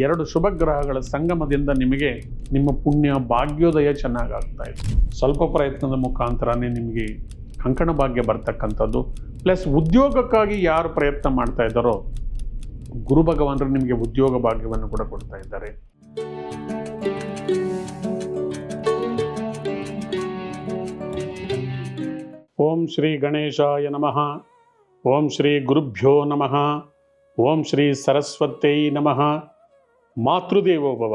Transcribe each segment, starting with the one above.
ಎರಡು ಶುಭ ಗ್ರಹಗಳ ಸಂಗಮದಿಂದ ನಿಮಗೆ ನಿಮ್ಮ ಪುಣ್ಯ ಭಾಗ್ಯೋದಯ ಚೆನ್ನಾಗಾಗ್ತಾ ಇದೆ. ಸ್ವಲ್ಪ ಪ್ರಯತ್ನದ ಮುಖಾಂತರನೇ ನಿಮಗೆ ಕಂಕಣ ಭಾಗ್ಯ ಬರ್ತಕ್ಕಂಥದ್ದು. ಪ್ಲಸ್ ಉದ್ಯೋಗಕ್ಕಾಗಿ ಯಾರು ಪ್ರಯತ್ನ ಮಾಡ್ತಾ ಇದ್ದಾರೋ ಗುರು ಭಗವಾನರು ನಿಮಗೆ ಉದ್ಯೋಗ ಭಾಗ್ಯವನ್ನು ಕೂಡ ಕೊಡ್ತಾ ಇದ್ದಾರೆ. ಓಂ ಶ್ರೀ ಗಣೇಶಾಯ ನಮಃ. ಓಂ ಶ್ರೀ ಗುರುಭ್ಯೋ ನಮಃ. ಓಂ ಶ್ರೀ ಸರಸ್ವತೈ ನಮಃ. ಮಾತೃದೇವೋಭವ.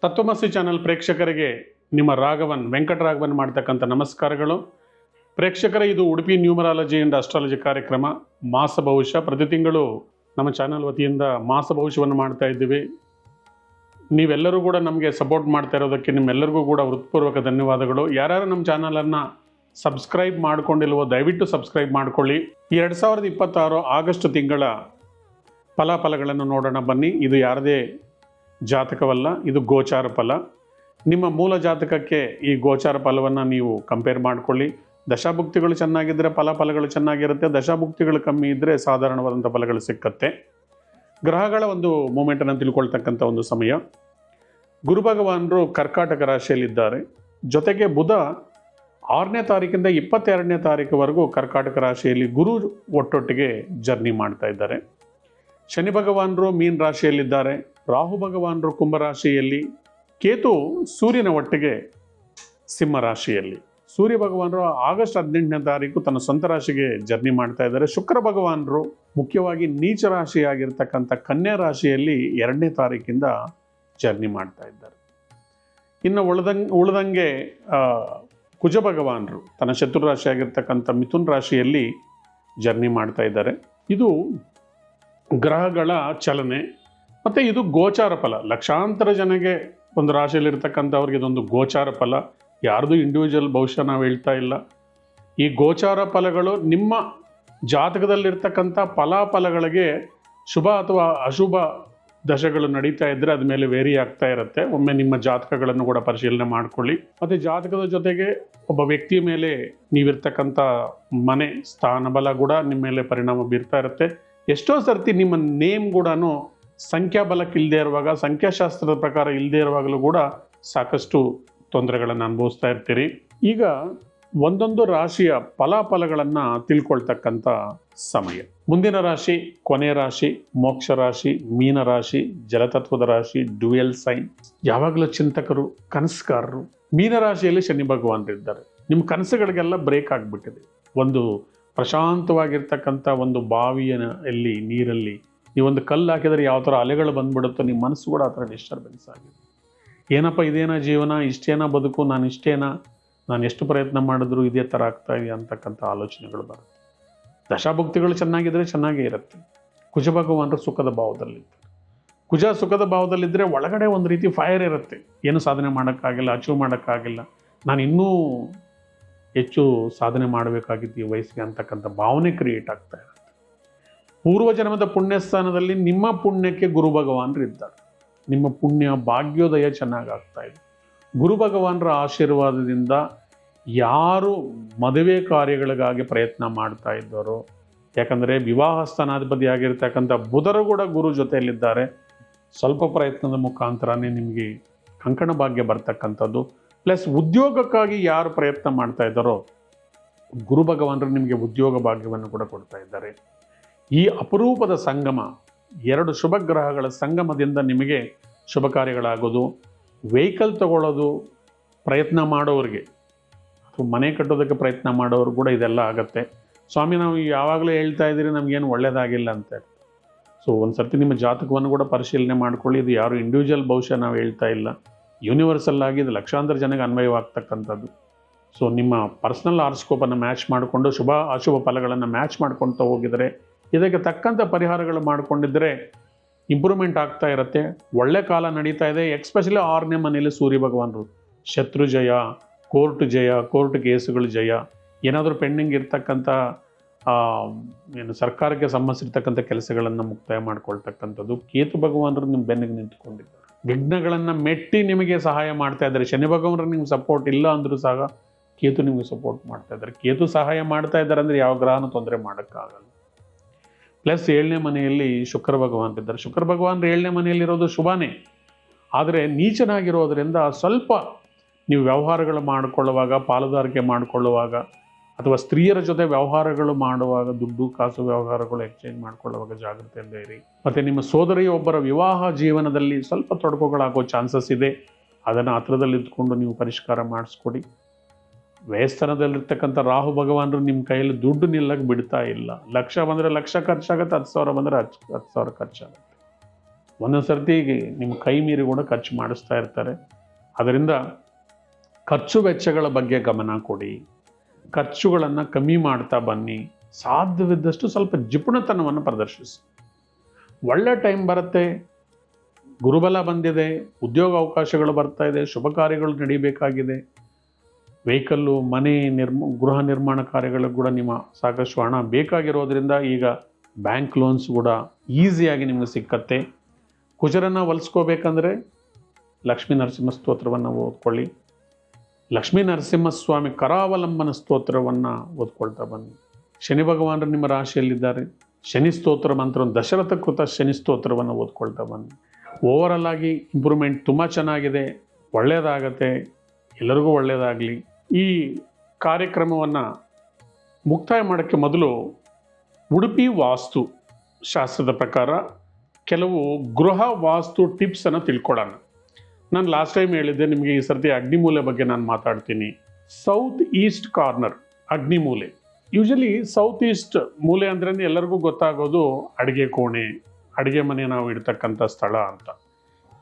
ತತ್ವಮಸಿ ಚಾನಲ್ ಪ್ರೇಕ್ಷಕರಿಗೆ ನಿಮ್ಮ ವೆಂಕಟರಾಘವನ್ ಮಾಡ್ತಕ್ಕಂಥ ನಮಸ್ಕಾರಗಳು. ಪ್ರೇಕ್ಷಕರೇ, ಇದು ಉಡುಪಿ ನ್ಯೂಮರಾಲಜಿ ಆ್ಯಂಡ್ ಅಸ್ಟ್ರಾಲಜಿ ಕಾರ್ಯಕ್ರಮ ಮಾಸ ಭವಿಷ್ಯ. ಪ್ರತಿ ತಿಂಗಳು ನಮ್ಮ ಚಾನಲ್ ವತಿಯಿಂದ ಮಾಸ ಭವಿಷ್ಯವನ್ನು ಮಾಡ್ತಾ ಇದ್ದೀವಿ. ನೀವೆಲ್ಲರೂ ಕೂಡ ನಮಗೆ ಸಪೋರ್ಟ್ ಮಾಡ್ತಾ ಇರೋದಕ್ಕೆ ನಿಮ್ಮೆಲ್ಲರಿಗೂ ಕೂಡ ಹೃತ್ಪೂರ್ವಕ ಧನ್ಯವಾದಗಳು. ಯಾರ್ಯಾರು ನಮ್ಮ ಚಾನಲನ್ನು ಸಬ್ಸ್ಕ್ರೈಬ್ ಮಾಡ್ಕೊಂಡಿಲ್ವೋ ದಯವಿಟ್ಟು ಸಬ್ಸ್ಕ್ರೈಬ್ ಮಾಡ್ಕೊಳ್ಳಿ. 2026 ಆಗಸ್ಟ್ ತಿಂಗಳ ಫಲಾಫಲಗಳನ್ನು ನೋಡೋಣ ಬನ್ನಿ. ಇದು ಯಾರದೇ ಜಾತಕವಲ್ಲ, ಇದು ಗೋಚಾರ ಫಲ. ನಿಮ್ಮ ಮೂಲ ಜಾತಕಕ್ಕೆ ಈ ಗೋಚಾರ ಫಲವನ್ನು ನೀವು ಕಂಪೇರ್ ಮಾಡ್ಕೊಳ್ಳಿ. ದಶಾಭುಕ್ತಿಗಳು ಚೆನ್ನಾಗಿದ್ದರೆ ಫಲಗಳು ಚೆನ್ನಾಗಿರುತ್ತೆ, ದಶಾಭುಕ್ತಿಗಳು ಕಮ್ಮಿ ಇದ್ದರೆ ಸಾಧಾರಣವಾದಂಥ ಫಲಗಳು ಸಿಕ್ಕತ್ತೆ. ಗ್ರಹಗಳ ಒಂದು ಮೂಮೆಂಟನ್ನು ತಿಳ್ಕೊಳ್ತಕ್ಕಂಥ ಒಂದು ಸಮಯ. ಗುರು ಭಗವಾನರು ಕರ್ಕಾಟಕ ರಾಶಿಯಲ್ಲಿದ್ದಾರೆ. ಜೊತೆಗೆ ಬುಧ 6ನೇ ತಾರೀಕಿಂದ 22ನೇ ತಾರೀಕುವರೆಗೂ ಕರ್ಕಾಟಕ ರಾಶಿಯಲ್ಲಿ ಗುರು ಒಟ್ಟೊಟ್ಟಿಗೆ ಜರ್ನಿ ಮಾಡ್ತಾ ಇದ್ದಾರೆ. ಶನಿ ಭಗವಾನರು ಮೀನ ರಾಶಿಯಲ್ಲಿದ್ದಾರೆ. ರಾಹು ಭಗವಾನರು ಕುಂಭರಾಶಿಯಲ್ಲಿ. ಕೇತು ಸೂರ್ಯನ ಒಟ್ಟಿಗೆ ಸಿಂಹ ರಾಶಿಯಲ್ಲಿ. ಸೂರ್ಯ ಭಗವಾನರು ಆಗಸ್ಟ್ 18ನೇ ತಾರೀಕು ತನ್ನ ಸ್ವಂತ ರಾಶಿಗೆ ಜರ್ನಿ ಮಾಡ್ತಾ ಇದ್ದಾರೆ. ಶುಕ್ರ ಭಗವಾನರು ಮುಖ್ಯವಾಗಿ ನೀಚ ರಾಶಿಯಾಗಿರ್ತಕ್ಕಂಥ ಕನ್ಯಾ ರಾಶಿಯಲ್ಲಿ 2ನೇ ತಾರೀಕಿಂದ ಜರ್ನಿ ಮಾಡ್ತಾ ಇದ್ದಾರೆ. ಇನ್ನು ಉಳಿದಂಗೆ ಕುಜ ಭಗವಾನರು ತನ್ನ ಶತ್ರು ರಾಶಿಯಾಗಿರ್ತಕ್ಕಂಥ ಮಿಥುನ್ ರಾಶಿಯಲ್ಲಿ ಜರ್ನಿ ಮಾಡ್ತಾ ಇದ್ದಾರೆ. ಇದು ಗ್ರಹಗಳ ಚಲನೆ ಮತ್ತು ಇದು ಗೋಚಾರ ಫಲ. ಲಕ್ಷಾಂತರ ಜನಗೆ ಒಂದು ರಾಶಿಯಲ್ಲಿರ್ತಕ್ಕಂಥವ್ರಿಗೆ ಇದೊಂದು ಗೋಚಾರ ಫಲ. ಯಾರ್ದು ಇಂಡಿವಿಜುವಲ್ ಭವಿಷ್ಯ ನಾವು ಹೇಳ್ತಾ ಇಲ್ಲ. ಈ ಗೋಚಾರ ಫಲಗಳು ನಿಮ್ಮ ಜಾತಕದಲ್ಲಿರ್ತಕ್ಕಂಥ ಫಲಾಫಲಗಳಿಗೆ ಶುಭ ಅಥವಾ ಅಶುಭ ದಶೆಗಳು ನಡೀತಾ ಇದ್ದರೆ ಅದ ಮೇಲೆ ವೇರಿ ಆಗ್ತಾ ಇರುತ್ತೆ. ಒಮ್ಮೆ ನಿಮ್ಮ ಜಾತಕಗಳನ್ನು ಕೂಡ ಪರಿಶೀಲನೆ ಮಾಡ್ಕೊಳ್ಳಿ. ಮತ್ತು ಜಾತಕದ ಜೊತೆಗೆ ಒಬ್ಬ ವ್ಯಕ್ತಿಯ ಮೇಲೆ ನೀವಿರ್ತಕ್ಕಂಥ ಮನೆ ಸ್ಥಾನಬಲ ಕೂಡ ನಿಮ್ಮ ಮೇಲೆ ಪರಿಣಾಮ ಬೀರ್ತಾ ಇರುತ್ತೆ. ಎಷ್ಟೋ ಸರ್ತಿ ನಿಮ್ಮ ನೇಮ್ ಕೂಡ ಸಂಖ್ಯಾಬಲಕ್ಕೆ ಇಲ್ಲದೆ ಇರುವಾಗ, ಸಂಖ್ಯಾಶಾಸ್ತ್ರದ ಪ್ರಕಾರ ಇಲ್ಲದೆ ಇರುವಾಗಲೂ ಕೂಡ ಸಾಕಷ್ಟು ತೊಂದರೆಗಳನ್ನು ಅನುಭವಿಸ್ತಾ ಇರ್ತೀರಿ. ಈಗ ಒಂದೊಂದು ರಾಶಿಯ ಫಲಾಫಲಗಳನ್ನು ತಿಳ್ಕೊಳ್ತಕ್ಕಂಥ ಸಮಯ. ಮುಂದಿನ ರಾಶಿ, ಕೊನೆಯ ರಾಶಿ, ಮೋಕ್ಷ ರಾಶಿ, ಮೀನ ರಾಶಿ, ಜಲತತ್ವದ ರಾಶಿ, ಡ್ಯುಯಲ್ ಸೈನ್. ಯಾವಾಗಲೂ ಚಿಂತಕರು, ಕನಸುಗಾರರು. ಮೀನ ರಾಶಿಯಲ್ಲಿ ಶನಿ ಭಗವಾನರಿದ್ದಾರೆ. ನಿಮ್ಮ ಕನಸುಗಳಿಗೆಲ್ಲ ಬ್ರೇಕ್ ಆಗಿಬಿಟ್ಟಿದೆ. ಒಂದು ಪ್ರಶಾಂತವಾಗಿರ್ತಕ್ಕಂಥ ಒಂದು ಬಾವಿಯಲ್ಲಿ ನೀರಲ್ಲಿ ನೀವೊಂದು ಕಲ್ಲು ಹಾಕಿದರೆ ಯಾವ ಥರ ಅಲೆಗಳು ಬಂದ್ಬಿಡುತ್ತೋ ನಿಮ್ಮ ಮನಸ್ಸು ಕೂಡ ಆ ಥರ ಡಿಸ್ಟರ್ಬೆನ್ಸ್ ಆಗಿದೆ. ಏನಪ್ಪ ಇದೇನಾ ಜೀವನ, ಇಷ್ಟೇನಾ ಬದುಕು, ನಾನು ಎಷ್ಟು ಪ್ರಯತ್ನ ಮಾಡಿದ್ರು ಇದೇ ಥರ ಆಗ್ತಾ ಇದೆ ಅಂತಕ್ಕಂಥ ಆಲೋಚನೆಗಳು ಬರುತ್ತೆ. ದಶಾಭುಕ್ತಿಗಳು ಚೆನ್ನಾಗಿದ್ದರೆ ಚೆನ್ನಾಗೇ ಇರುತ್ತೆ. ಕುಜ ಭಗವಾನರು ಸುಖದ ಭಾವದಲ್ಲಿದ್ದಾರೆ. ಕುಜ ಸುಖದ ಭಾವದಲ್ಲಿದ್ದರೆ ಒಳಗಡೆ ಒಂದು ರೀತಿ ಫೈರ್ ಇರುತ್ತೆ. ಏನು ಸಾಧನೆ ಮಾಡೋಕ್ಕಾಗಿಲ್ಲ, ಅಚೀವ್ ಮಾಡೋಕ್ಕಾಗಿಲ್ಲ, ನಾನು ಇನ್ನೂ ಹೆಚ್ಚು ಸಾಧನೆ ಮಾಡಬೇಕಾಗಿತ್ತು ಈ ವಯಸ್ಸಿಗೆ ಅಂತಕ್ಕಂಥ ಭಾವನೆ ಕ್ರಿಯೇಟ್ ಆಗ್ತಾ ಇರುತ್ತೆ. ಪೂರ್ವಜನ್ಮದ ಪುಣ್ಯಸ್ಥಾನದಲ್ಲಿ ನಿಮ್ಮ ಪುಣ್ಯಕ್ಕೆ ಗುರು ಭಗವಾನರು ಇದ್ದಾರೆ. ನಿಮ್ಮ ಪುಣ್ಯ ಭಾಗ್ಯೋದಯ ಚೆನ್ನಾಗಾಗ್ತಾ ಇದೆ. ಗುರು ಭಗವಾನರ ಆಶೀರ್ವಾದದಿಂದ ಯಾರು ಮದುವೆ ಕಾರ್ಯಗಳಿಗಾಗಿ ಪ್ರಯತ್ನ ಮಾಡ್ತಾ ಇದ್ದಾರೋ, ಯಾಕಂದರೆ ವಿವಾಹ ಸ್ಥಾನಾಧಿಪತಿ ಆಗಿರ್ತಕ್ಕಂಥ ಬುಧರು ಕೂಡ ಗುರು ಜೊತೆಯಲ್ಲಿದ್ದಾರೆ. ಸ್ವಲ್ಪ ಪ್ರಯತ್ನದ ಮುಖಾಂತರನೇ ನಿಮಗೆ ಕಂಕಣ ಭಾಗ್ಯ ಬರ್ತಕ್ಕಂಥದ್ದು. ಪ್ಲಸ್ ಉದ್ಯೋಗಕ್ಕಾಗಿ ಯಾರು ಪ್ರಯತ್ನ ಮಾಡ್ತಾ ಇದ್ದಾರೋ ಗುರು ಭಗವಾನರು ನಿಮಗೆ ಉದ್ಯೋಗ ಭಾಗ್ಯವನ್ನು ಕೂಡ ಕೊಡ್ತಾ ಇದ್ದಾರೆ. ಈ ಅಪರೂಪದ ಸಂಗಮ, ಎರಡು ಶುಭ ಗ್ರಹಗಳ ಸಂಗಮದಿಂದ ನಿಮಗೆ ಶುಭ ಕಾರ್ಯಗಳಾಗೋದು. ವೆಹಿಕಲ್ ತಗೊಳ್ಳೋದು ಪ್ರಯತ್ನ ಮಾಡೋರಿಗೆ ಅಥವಾ ಮನೆ ಕಟ್ಟೋದಕ್ಕೆ ಪ್ರಯತ್ನ ಮಾಡೋರು ಕೂಡ ಇದೆಲ್ಲ ಆಗುತ್ತೆ. ಸ್ವಾಮಿ, ನಾವು ಯಾವಾಗಲೂ ಹೇಳ್ತಾ ಇದ್ದೀರಿ ನಮಗೇನು ಒಳ್ಳೆಯದಾಗಿಲ್ಲ ಅಂತ. ಸೊ ಒಂದು ಸರ್ತಿ ನಿಮ್ಮ ಜಾತಕವನ್ನು ಕೂಡ ಪರಿಶೀಲನೆ ಮಾಡ್ಕೊಳ್ಳಿ. ಇದು ಯಾರು ಇಂಡಿವಿಜುವಲ್ ಭವಿಷ್ಯ ನಾವು ಹೇಳ್ತಾ ಇಲ್ಲ, ಯೂನಿವರ್ಸಲ್ ಆಗಿ ಇದು ಲಕ್ಷಾಂತರ ಜನಕ್ಕೆ ಅನ್ವಯವಾಗ್ತಕ್ಕಂಥದ್ದು. ಸೊ ನಿಮ್ಮ ಪರ್ಸ್ನಲ್ ಹಾರ್ಸ್ಕೋಪನ್ನು ಮ್ಯಾಚ್ ಮಾಡಿಕೊಂಡು ಶುಭ ಅಶುಭ ಫಲಗಳನ್ನು ಮ್ಯಾಚ್ ಮಾಡ್ಕೊಳ್ತಾ ಹೋಗಿದರೆ, ಇದಕ್ಕೆ ತಕ್ಕಂಥ ಪರಿಹಾರಗಳು ಮಾಡಿಕೊಂಡಿದ್ದರೆ ಇಂಪ್ರೂವ್ಮೆಂಟ್ ಆಗ್ತಾ ಇರುತ್ತೆ. ಒಳ್ಳೆ ಕಾಲ ನಡೀತಾ ಇದೆ. ಎಕ್ಸ್ಪೆಷಲಿ 6ನೇ ಮನೆಯಲ್ಲಿ ಸೂರ್ಯ ಭಗವಾನರು. ಶತ್ರು ಜಯ, ಕೋರ್ಟ್ ಕೇಸುಗಳು ಜಯ, ಏನಾದರೂ ಪೆಂಡಿಂಗ್ ಇರ್ತಕ್ಕಂಥ ಸರ್ಕಾರಕ್ಕೆ ಸಂಬಂಧಿಸಿರ್ತಕ್ಕಂಥ ಕೆಲಸಗಳನ್ನು ಮುಕ್ತಾಯ ಮಾಡ್ಕೊಳ್ತಕ್ಕಂಥದ್ದು. ಕೇತು ಭಗವಾನರು ನಿಮ್ಮ ಬೆನ್ನಿಗೆ ನಿಂತುಕೊಂಡಿದ್ದಾರೆ. ವಿಘ್ನಗಳನ್ನು ಮೆಟ್ಟಿ ನಿಮಗೆ ಸಹಾಯ ಮಾಡ್ತಾ ಇದ್ದಾರೆ. ಶನಿ ಭಗವಾನರು ನಿಮ್ಗೆ ಸಪೋರ್ಟ್ ಇಲ್ಲ ಅಂದರೂ ಸಹ ಕೇತು ನಿಮಗೆ ಸಪೋರ್ಟ್ ಮಾಡ್ತಾ ಇದ್ದಾರೆ. ಕೇತು ಸಹಾಯ ಮಾಡ್ತಾ ಇದ್ದಾರೆ ಅಂದರೆ ಯಾವ ಗ್ರಹನೂ ತೊಂದರೆ ಮಾಡೋಕ್ಕಾಗಲ್ಲ. ಪ್ಲಸ್ 7ನೇ ಮನೆಯಲ್ಲಿ ಶುಕ್ರ ಭಗವಾನ್ ಇದ್ದಾರೆ. ಶುಕ್ರ ಭಗವಾನ್ 7ನೇ ಮನೆಯಲ್ಲಿರೋದು ಶುಭನೇ, ಆದರೆ ನೀಚನಾಗಿರೋದ್ರಿಂದ ಸ್ವಲ್ಪ ನೀವು ವ್ಯವಹಾರಗಳು ಮಾಡಿಕೊಳ್ಳುವಾಗ, ಪಾಲುದಾರಿಕೆ ಮಾಡಿಕೊಳ್ಳುವಾಗ ಅಥವಾ ಸ್ತ್ರೀಯರ ಜೊತೆ ವ್ಯವಹಾರಗಳು ಮಾಡುವಾಗ, ದುಡ್ಡು ಕಾಸು ವ್ಯವಹಾರಗಳು ಎಕ್ಸ್ಚೇಂಜ್ ಮಾಡಿಕೊಳ್ಳುವಾಗ ಜಾಗ್ರತೆಯಿಂದ ಇರಿ. ಮತ್ತು ನಿಮ್ಮ ಸೋದರಿಯೊಬ್ಬರ ವಿವಾಹ ಜೀವನದಲ್ಲಿ ಸ್ವಲ್ಪ ತೊಡಕುಗಳಾಗೋ ಚಾನ್ಸಸ್ ಇದೆ. ಅದನ್ನು ಹತ್ರದಲ್ಲಿ ಇದ್ಕೊಂಡು ನೀವು ಪರಿಷ್ಕಾರ ಮಾಡಿಸ್ಕೊಡಿ. ವ್ಯಯಸ್ಥಾನದಲ್ಲಿರ್ತಕ್ಕಂಥ ರಾಹು ಭಗವಾನರು ನಿಮ್ಮ ಕೈಯಲ್ಲಿ ದುಡ್ಡು ನಿಲ್ಲಕ್ಕೆ ಬಿಡ್ತಾ ಇಲ್ಲ. ಲಕ್ಷ ಬಂದರೆ ಲಕ್ಷ ಖರ್ಚಾಗುತ್ತೆ, 10,000 ಬಂದರೆ 10,000 ಖರ್ಚಾಗುತ್ತೆ. ಒಂದೊಂದು ಸರ್ತಿ ನಿಮ್ಮ ಕೈ ಮೀರಿ ಕೂಡ ಖರ್ಚು ಮಾಡಿಸ್ತಾ ಇರ್ತಾರೆ. ಅದರಿಂದ ಖರ್ಚು ವೆಚ್ಚಗಳ ಬಗ್ಗೆ ಗಮನ ಕೊಡಿ. ಖರ್ಚುಗಳನ್ನು ಕಮ್ಮಿ ಮಾಡ್ತಾ ಬನ್ನಿ. ಸಾಧ್ಯವಿದ್ದಷ್ಟು ಸ್ವಲ್ಪ ಜಿಪುಣತನವನ್ನು ಪ್ರದರ್ಶಿಸಿ. ಒಳ್ಳೆ ಟೈಮ್ ಬರುತ್ತೆ, ಗುರುಬಲ ಬಂದಿದೆ, ಉದ್ಯೋಗ ಅವಕಾಶಗಳು ಬರ್ತಾ ಇದೆ, ಶುಭ ಕಾರ್ಯಗಳು ನಡೀಬೇಕಾಗಿದೆ. ವೆಹಿಕಲ್ಲು, ಮನೆ ಗೃಹ ನಿರ್ಮಾಣ ಕಾರ್ಯಗಳಿಗೆ ಕೂಡ ನಿಮ್ಮ ಸಾಕಷ್ಟು ಹಣ ಬೇಕಾಗಿರೋದ್ರಿಂದ ಈಗ ಬ್ಯಾಂಕ್ ಲೋನ್ಸ್ ಕೂಡ ಈಸಿಯಾಗಿ ನಿಮಗೆ ಸಿಕ್ಕತ್ತೆ. ಕುಜರನ್ನು ಹೊಲಿಸ್ಕೋಬೇಕಂದ್ರೆ ಲಕ್ಷ್ಮೀ ನರಸಿಂಹ ಸ್ತೋತ್ರವನ್ನು ಓದ್ಕೊಳ್ಳಿ. ಲಕ್ಷ್ಮೀ ನರಸಿಂಹಸ್ವಾಮಿ ಕರಾವಲಂಬನ ಸ್ತೋತ್ರವನ್ನು ಓದ್ಕೊಳ್ತಾ ಬನ್ನಿ. ಶನಿ ಭಗವಾನರು ನಿಮ್ಮ ರಾಶಿಯಲ್ಲಿದ್ದಾರೆ. ಶನಿ ಸ್ತೋತ್ರ ಮಂತ್ರ, ದಶರಥ ಕೃತ ಶನಿ ಸ್ತೋತ್ರವನ್ನು ಓದ್ಕೊಳ್ತಾ ಬನ್ನಿ. ಓವರಲ್ ಆಗಿ ಇಂಪ್ರೂವ್ಮೆಂಟ್ ತುಂಬ ಚೆನ್ನಾಗಿದೆ, ಒಳ್ಳೆಯದಾಗತ್ತೆ. ಎಲ್ಲರಿಗೂ ಒಳ್ಳೆಯದಾಗಲಿ. ಈ ಕಾರ್ಯಕ್ರಮವನ್ನು ಮುಕ್ತಾಯ ಮಾಡೋಕ್ಕೆ ಮೊದಲು ಉಡುಪಿ ವಾಸ್ತು ಶಾಸ್ತ್ರದ ಪ್ರಕಾರ ಕೆಲವು ಗೃಹ ವಾಸ್ತು ಟಿಪ್ಸನ್ನು ತಿಳ್ಕೊಳ್ಳೋಣ. ನಾನು ಲಾಸ್ಟ್ ಟೈಮ್ ಹೇಳಿದ್ದೆ ನಿಮಗೆ, ಈ ಸರ್ತಿ ಅಗ್ನಿಮೂಲೆ ಬಗ್ಗೆ ನಾನು ಮಾತಾಡ್ತೀನಿ. ಸೌತ್ ಈಸ್ಟ್ ಕಾರ್ನರ್ ಅಗ್ನಿಮೂಲೆ. ಯೂಶಲಿ ಸೌತ್ ಈಸ್ಟ್ ಮೂಲೆ ಅಂದ್ರೆ ಎಲ್ಲರಿಗೂ ಗೊತ್ತಾಗೋದು ಅಡುಗೆ ಕೋಣೆ, ಅಡುಗೆ ಮನೆ ನಾವು ಇಡ್ತಕ್ಕಂಥ ಸ್ಥಳ ಅಂತ.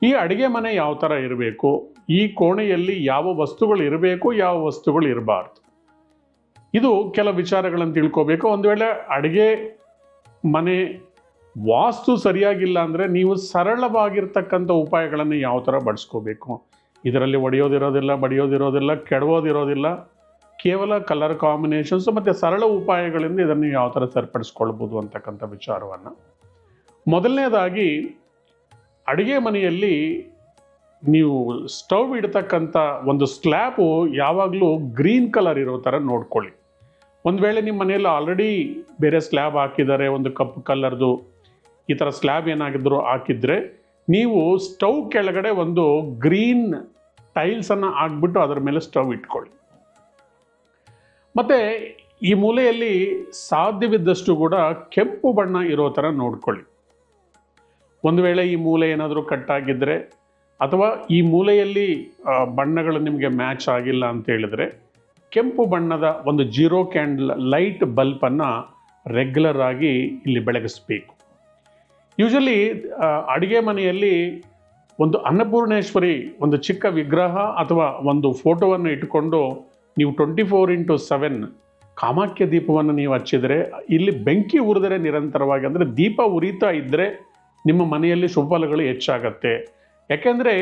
ಈ ಅಡುಗೆ ಮನೆ ಯಾವ ಥರ ಇರಬೇಕು, ಈ ಕೋಣೆಯಲ್ಲಿ ಯಾವ ವಸ್ತುಗಳು ಇರಬೇಕು, ಯಾವ ವಸ್ತುಗಳು ಇರಬಾರ್ದು, ಇದು ಕೆಲವು ವಿಚಾರಗಳನ್ನು ತಿಳ್ಕೋಬೇಕು. ಒಂದು ವೇಳೆ ಅಡುಗೆ ಮನೆ ವಾಸ್ತು ಸರಿಯಾಗಿಲ್ಲ ಅಂದರೆ ನೀವು ಸರಳವಾಗಿರ್ತಕ್ಕಂಥ ಉಪಾಯಗಳನ್ನು ಯಾವ ಥರ ಬಳಸ್ಕೋಬೇಕು. ಇದರಲ್ಲಿ ಒಡೆಯೋದಿರೋದಿಲ್ಲ, ಬಡಿಯೋದಿರೋದಿಲ್ಲ, ಕೆಡವೋದಿರೋದಿಲ್ಲ. ಕೇವಲ ಕಲರ್ ಕಾಂಬಿನೇಷನ್ಸ್ ಮತ್ತು ಸರಳ ಉಪಾಯಗಳಿಂದ ಇದನ್ನು ಯಾವ ಥರ ಸರಿಪಡಿಸ್ಕೊಳ್ಬೋದು ಅಂತಕ್ಕಂಥ ವಿಚಾರವನ್ನು. ಮೊದಲನೇದಾಗಿ, ಅಡುಗೆ ಮನೆಯಲ್ಲಿ ನೀವು ಸ್ಟವ್ ಇಡ್ತಕ್ಕಂಥ ಒಂದು ಸ್ಲ್ಯಾಬು ಯಾವಾಗಲೂ ಗ್ರೀನ್ ಕಲರ್ ಇರೋ ಥರ ನೋಡ್ಕೊಳ್ಳಿ. ಒಂದು ವೇಳೆ ನಿಮ್ಮ ಮನೆಯಲ್ಲಿ ಆಲ್ರೆಡಿ ಬೇರೆ ಸ್ಲ್ಯಾಬ್ ಹಾಕಿದ್ದಾರೆ, ಒಂದು ಕಪ್ಪು ಕಲರ್ದು ಈ ಥರ ಸ್ಲ್ಯಾಬ್ ಏನಾಗಿದ್ರು ಹಾಕಿದರೆ, ನೀವು ಸ್ಟವ್ ಕೆಳಗಡೆ ಒಂದು ಗ್ರೀನ್ ಟೈಲ್ಸನ್ನು ಹಾಕ್ಬಿಟ್ಟು ಅದರ ಮೇಲೆ ಸ್ಟವ್ ಇಟ್ಕೊಳ್ಳಿ. ಮತ್ತು ಈ ಮೂಲೆಯಲ್ಲಿ ಸಾಧ್ಯವಿದ್ದಷ್ಟು ಕೂಡ ಕೆಂಪು ಬಣ್ಣ ಇರೋ ಥರ ನೋಡ್ಕೊಳ್ಳಿ. ಒಂದು ವೇಳೆ ಈ ಮೂಲೆ ಏನಾದರೂ ಕಟ್ಟಾಗಿದ್ದರೆ ಅಥವಾ ಈ ಮೂಲೆಯಲ್ಲಿ ಬಣ್ಣಗಳು ನಿಮಗೆ ಮ್ಯಾಚ್ ಆಗಿಲ್ಲ ಅಂತ ಹೇಳಿದ್ರೆ, ಕೆಂಪು ಬಣ್ಣದ ಒಂದು 0 ಕ್ಯಾಂಡಲ್ ಲೈಟ್ ಬಲ್ಬನ್ನು ರೆಗ್ಯುಲರ್ ಆಗಿ ಇಲ್ಲಿ ಬೆಳಗಿಸ್ಬೇಕು. ಯೂಶಲಿ ಅಡುಗೆ ಮನೆಯಲ್ಲಿ ಒಂದು ಅನ್ನಪೂರ್ಣೇಶ್ವರಿ ಒಂದು ಚಿಕ್ಕ ವಿಗ್ರಹ ಅಥವಾ ಒಂದು ಫೋಟೋವನ್ನು ಇಟ್ಟುಕೊಂಡು ನೀವು 24x7 ಕಾಮಾಖ್ಯ ದೀಪವನ್ನು ನೀವು ಹಚ್ಚಿದರೆ, ಇಲ್ಲಿ ಬೆಂಕಿ ಉರಿದರೆ ನಿರಂತರವಾಗಿ, ಅಂದರೆ ದೀಪ ಉರಿತಾ ಇದ್ದರೆ ನಿಮ್ಮ ಮನೆಯಲ್ಲಿ ಶುಭಫಲಗಳು ಹೆಚ್ಚಾಗತ್ತೆ. ಯಾಕೆಂದರೆ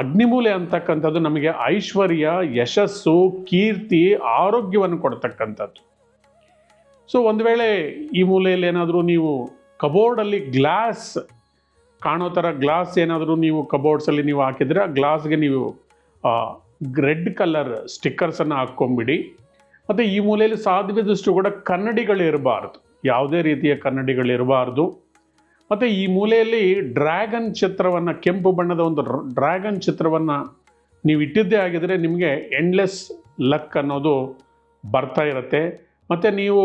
ಅಗ್ನಿಮೂಲೆ ಅಂತಕ್ಕಂಥದ್ದು ನಮಗೆ ಐಶ್ವರ್ಯ, ಯಶಸ್ಸು, ಕೀರ್ತಿ, ಆರೋಗ್ಯವನ್ನು ಕೊಡ್ತಕ್ಕಂಥದ್ದು. ಸೊ ಒಂದು ವೇಳೆ ಈ ಮೂಲೆಯಲ್ಲಿ ಏನಾದರೂ ನೀವು ಕಬೋರ್ಡಲ್ಲಿ ಗ್ಲಾಸ್ ಕಾಣೋ ಥರ ಗ್ಲಾಸ್ ಏನಾದರೂ ನೀವು ಕಬೋರ್ಡ್ಸಲ್ಲಿ ನೀವು ಹಾಕಿದರೆ, ಆ ಗ್ಲಾಸ್ಗೆ ನೀವು ರೆಡ್ ಕಲರ್ ಸ್ಟಿಕ್ಕರ್ಸನ್ನು ಹಾಕ್ಕೊಂಬಿಡಿ. ಮತ್ತು ಈ ಮೂಲೆಯಲ್ಲಿ ಸಾಧ್ಯವಿದ್ದಷ್ಟು ಕೂಡ ಕನ್ನಡಿಗಳಿರಬಾರ್ದು, ಯಾವುದೇ ರೀತಿಯ ಕನ್ನಡಿಗಳಿರಬಾರ್ದು. ಮತ್ತು ಈ ಮೂಲೆಯಲ್ಲಿ ಡ್ರ್ಯಾಗನ್ ಚಿತ್ರವನ್ನು, ಕೆಂಪು ಬಣ್ಣದ ಒಂದು ಡ್ರ್ಯಾಗನ್ ಚಿತ್ರವನ್ನು ನೀವು ಇಟ್ಟಿದ್ದೇ ಆಗಿದರೆ ನಿಮಗೆ ಎಂಡ್ಲೆಸ್ ಲಕ್ ಅನ್ನೋದು ಬರ್ತಾ ಇರುತ್ತೆ. ಮತ್ತು ನೀವು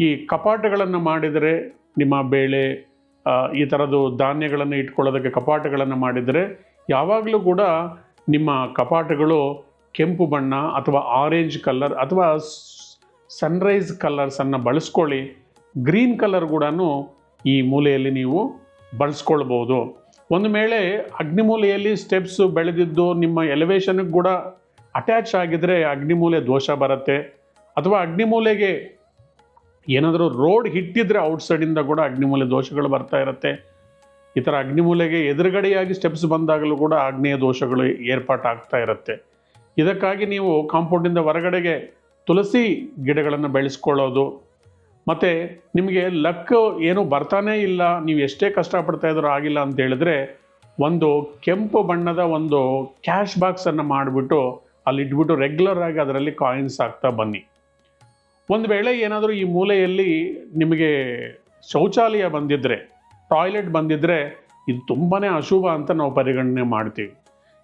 ಈ ಕಪಾಟುಗಳನ್ನು ಮಾಡಿದರೆ, ನಿಮ್ಮ ಬೇಳೆ ಈ ಥರದ್ದು ಧಾನ್ಯಗಳನ್ನು ಇಟ್ಕೊಳ್ಳೋದಕ್ಕೆ ಕಪಾಟುಗಳನ್ನು ಮಾಡಿದರೆ, ಯಾವಾಗಲೂ ಕೂಡ ನಿಮ್ಮ ಕಪಾಟುಗಳು ಕೆಂಪು ಬಣ್ಣ ಅಥವಾ ಆರೆಂಜ್ ಕಲರ್ ಅಥವಾ ಸನ್ರೈಸ್ ಕಲರ್ಸನ್ನು ಬಳಸ್ಕೊಳ್ಳಿ. ಗ್ರೀನ್ ಕಲರ್ ಕೂಡ ಈ ಮೂಲೆಯಲ್ಲಿ ನೀವು ಬಳಸ್ಕೊಳ್ಬೋದು. ಒಂದು ವೇಳೆ ಅಗ್ನಿಮೂಲೆಯಲ್ಲಿ ಸ್ಟೆಪ್ಸು ಬೆಳೆದಿದ್ದು ನಿಮ್ಮ ಎಲಿವೇಶನ್ಗೆ ಕೂಡ ಅಟ್ಯಾಚ್ ಆಗಿದ್ರೆ ಅಗ್ನಿಮೂಲೆ ದೋಷ ಬರುತ್ತೆ. ಅಥವಾ ಅಗ್ನಿಮೂಲೆಗೆ ಏನಾದರೂ ರೋಡ್ ಹಿಟ್ಟಿದ್ರೆ ಔಟ್ಸೈಡಿಂದ ಕೂಡ ಅಗ್ನಿಮೂಲೆ ದೋಷಗಳು ಬರ್ತಾ ಇರುತ್ತೆ. ಈ ಥರ ಅಗ್ನಿಮೂಲೆಗೆ ಎದುರುಗಡೆಯಾಗಿ ಸ್ಟೆಪ್ಸ್ ಬಂದಾಗಲೂ ಕೂಡ ಆಗ್ನೇಯ ದೋಷಗಳು ಏರ್ಪಾಟಾಗ್ತಾ ಇರುತ್ತೆ. ಇದಕ್ಕಾಗಿ ನೀವು ಕಾಂಪೌಂಡಿಂದ ಹೊರಗಡೆಗೆ ತುಳಸಿ ಗಿಡಗಳನ್ನು ಬೆಳೆಸ್ಕೊಳ್ಳೋದು. ಮತ್ತು ನಿಮಗೆ ಲಕ್ ಏನು ಬರ್ತಾನೇ ಇಲ್ಲ, ನೀವು ಎಷ್ಟೇ ಕಷ್ಟಪಡ್ತಾ ಇದ್ರೂ ಆಗಿಲ್ಲ ಅಂತ ಹೇಳಿದ್ರೆ, ಒಂದು ಕೆಂಪು ಬಣ್ಣದ ಒಂದು ಕ್ಯಾಶ್ ಬಾಕ್ಸನ್ನು ಮಾಡಿಬಿಟ್ಟು ಅಲ್ಲಿ ಇಟ್ಬಿಟ್ಟು ರೆಗ್ಯುಲರ್ ಆಗಿ ಅದರಲ್ಲಿ ಕಾಯಿನ್ಸ್ ಹಾಕ್ತಾ ಬನ್ನಿ. ಒಂದು ವೇಳೆ ಏನಾದರೂ ಈ ಮೂಲೆಯಲ್ಲಿ ನಿಮಗೆ ಶೌಚಾಲಯ ಬಂದಿದ್ದರೆ, ಟಾಯ್ಲೆಟ್ ಬಂದಿದ್ದರೆ ಇದು ತುಂಬಾ ಅಶುಭ ಅಂತ ನಾವು ಪರಿಗಣನೆ ಮಾಡ್ತೀವಿ.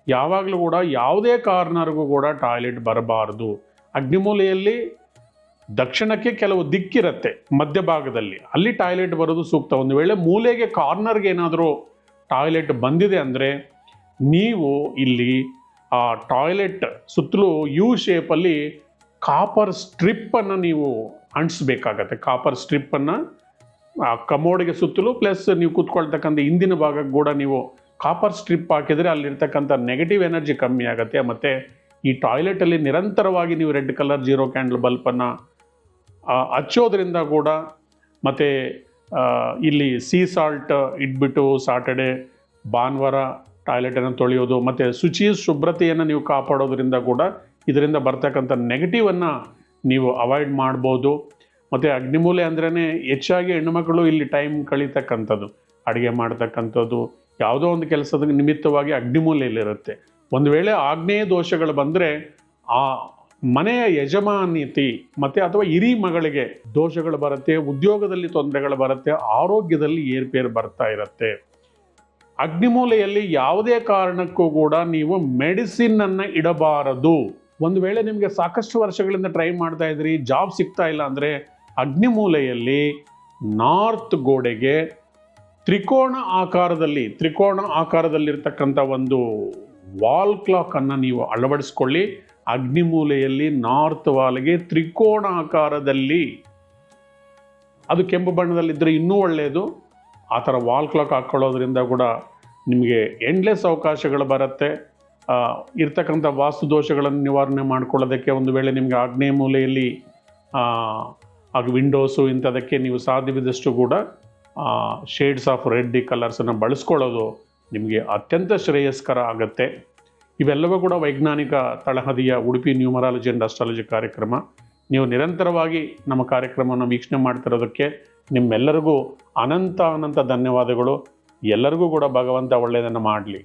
ಯಾವಾಗಲೂ ಕೂಡ ಯಾವುದೇ ಕಾರ್ನರ್ಗೂ ಕೂಡ ಟಾಯ್ಲೆಟ್ ಬರಬಾರ್ದು. ಅಗ್ನಿಮೂಲೆಯಲ್ಲಿ ದಕ್ಷಿಣಕ್ಕೆ ಕೆಲವು ದಿಕ್ಕಿರುತ್ತೆ, ಮಧ್ಯಭಾಗದಲ್ಲಿ ಅಲ್ಲಿ ಟಾಯ್ಲೆಟ್ ಬರೋದು ಸೂಕ್ತ. ಒಂದು ವೇಳೆ ಮೂಲೆಗೆ ಕಾರ್ನರ್ಗೆ ಏನಾದರೂ ಟಾಯ್ಲೆಟ್ ಬಂದಿದೆ ಅಂದರೆ ನೀವು ಇಲ್ಲಿ ಆ ಟಾಯ್ಲೆಟ್ ಸುತ್ತಲೂ ಯು ಶೇಪಲ್ಲಿ ಕಾಪರ್ ಸ್ಟ್ರಿಪ್ಪನ್ನು ನೀವು ಅಂಟಿಸ್ಬೇಕಾಗತ್ತೆ. ಕಾಪರ್ ಸ್ಟ್ರಿಪ್ಪನ್ನು ಆ ಕಮೋಡಿಗೆ ಸುತ್ತಲೂ ಪ್ಲಸ್ ನೀವು ಕೂತ್ಕೊಳ್ತಕ್ಕಂಥ ಹಿಂದಿನ ಭಾಗಕ್ಕೆ ಕೂಡ ನೀವು ಕಾಪರ್ ಸ್ಟ್ರಿಪ್ ಹಾಕಿದರೆ ಅಲ್ಲಿರ್ತಕ್ಕಂಥ ನೆಗೆಟಿವ್ ಎನರ್ಜಿ ಕಮ್ಮಿ ಆಗುತ್ತೆ. ಮತ್ತು ಈ ಟಾಯ್ಲೆಟಲ್ಲಿ ನಿರಂತರವಾಗಿ ನೀವು ರೆಡ್ ಕಲರ್ 0 ಕ್ಯಾಂಡಲ್ ಬಲ್ಪನ್ನು ಹಚ್ಚೋದ್ರಿಂದ ಕೂಡ, ಮತ್ತು ಇಲ್ಲಿ ಸೀ ಸಾಲ್ಟ್ ಇಟ್ಬಿಟ್ಟು ಸಾಟರ್ಡೆ ಭಾನುವಾರ ಟಾಯ್ಲೆಟನ್ನು ತೊಳೆಯೋದು ಮತ್ತು ಶುಭ್ರತೆಯನ್ನು ನೀವು ಕಾಪಾಡೋದ್ರಿಂದ ಕೂಡ ಇದರಿಂದ ಬರ್ತಕ್ಕಂಥ ನೆಗೆಟಿವನ್ನು ನೀವು ಅವಾಯ್ಡ್ ಮಾಡ್ಬೋದು. ಮತ್ತು ಅಗ್ನಿಮೂಲೆ ಅಂದ್ರೇ ಹೆಚ್ಚಾಗಿ ಹೆಣ್ಣುಮಕ್ಕಳು ಇಲ್ಲಿ ಟೈಮ್ ಕಳೀತಕ್ಕಂಥದ್ದು, ಅಡುಗೆ ಮಾಡ್ತಕ್ಕಂಥದ್ದು, ಯಾವುದೋ ಒಂದು ಕೆಲಸದ ನಿಮಿತ್ತವಾಗಿ ಅಗ್ನಿಮೂಲೆಯಲ್ಲಿರುತ್ತೆ. ಒಂದು ವೇಳೆ ಆಗ್ನೇಯ ದೋಷಗಳು ಬಂದರೆ ಆ ಮನೆಯ ಯಜಮಾನಿತಿ ಮತ್ತು ಅಥವಾ ಹಿರಿ ಮಗಳಿಗೆ ದೋಷಗಳು ಬರುತ್ತೆ, ಉದ್ಯೋಗದಲ್ಲಿ ತೊಂದರೆಗಳು ಬರುತ್ತೆ, ಆರೋಗ್ಯದಲ್ಲಿ ಏರ್ಪೇರು ಬರ್ತಾ ಇರುತ್ತೆ. ಅಗ್ನಿಮೂಲೆಯಲ್ಲಿ ಯಾವುದೇ ಕಾರಣಕ್ಕೂ ಕೂಡ ನೀವು ಮೆಡಿಸಿನನ್ನು ಇಡಬಾರದು. ಒಂದು ವೇಳೆ ನಿಮಗೆ ಸಾಕಷ್ಟು ವರ್ಷಗಳಿಂದ ಟ್ರೈ ಮಾಡ್ತಾ ಇದ್ರಿ, ಜಾಬ್ ಸಿಗ್ತಾ ಇಲ್ಲ ಅಂದರೆ ಅಗ್ನಿಮೂಲೆಯಲ್ಲಿ ನಾರ್ತ್ ಗೋಡೆಗೆ ತ್ರಿಕೋಣ ಆಕಾರದಲ್ಲಿರ್ತಕ್ಕಂಥ ಒಂದು ವಾಲ್ ಕ್ಲಾಕನ್ನು ನೀವು ಅಳವಡಿಸ್ಕೊಳ್ಳಿ. ಅಗ್ನಿಮೂಲೆಯಲ್ಲಿ ನಾರ್ತ್ ವಾಲ್ಗೆ ತ್ರಿಕೋಣ ಆಕಾರದಲ್ಲಿ, ಅದು ಕೆಂಪು ಬಣ್ಣದಲ್ಲಿದ್ದರೆ ಇನ್ನೂ ಒಳ್ಳೆಯದು. ಆ ಥರ ವಾಲ್ ಕ್ಲಾಕ್ ಹಾಕ್ಕೊಳ್ಳೋದ್ರಿಂದ ಕೂಡ ನಿಮಗೆ ಎಂಡ್ಲೆಸ್ ಅವಕಾಶಗಳು ಬರುತ್ತೆ. ಇರ್ತಕ್ಕಂಥ ವಾಸ್ತು ದೋಷಗಳನ್ನು ನಿವಾರಣೆ ಮಾಡ್ಕೊಳ್ಳೋದಕ್ಕೆ ಒಂದು ವೇಳೆ ನಿಮಗೆ ಆಗ್ನೇಯ ಮೂಲೆಯಲ್ಲಿ ವಿಂಡೋಸು ಇಂಥದಕ್ಕೆ ನೀವು ಸಾಧ್ಯವಿದಷ್ಟು ಕೂಡ ಶೇಡ್ಸ್ ಆಫ್ ರೆಡ್ ಕಲರ್ಸನ್ನು ಬಳಸ್ಕೊಳ್ಳೋದು ನಿಮಗೆ ಅತ್ಯಂತ ಶ್ರೇಯಸ್ಕರ ಆಗುತ್ತೆ. ಇವೆಲ್ಲವೂ ಕೂಡ ವೈಜ್ಞಾನಿಕ ತಳಹದಿಯ ಉಡುಪಿ ನ್ಯೂಮರಾಲಜಿ ಆ್ಯಂಡ್ ಅಸ್ಟ್ರಾಲಜಿ ಕಾರ್ಯಕ್ರಮ. ನೀವು ನಿರಂತರವಾಗಿ ನಮ್ಮ ಕಾರ್ಯಕ್ರಮವನ್ನು ವೀಕ್ಷಣೆ ಮಾಡ್ತಿರೋದಕ್ಕೆ ನಿಮ್ಮೆಲ್ಲರಿಗೂ ಅನಂತ ಧನ್ಯವಾದಗಳು. ಎಲ್ಲರಿಗೂ ಕೂಡ ಭಗವಂತ ಒಳ್ಳೆಯದನ್ನು ಮಾಡಲಿ.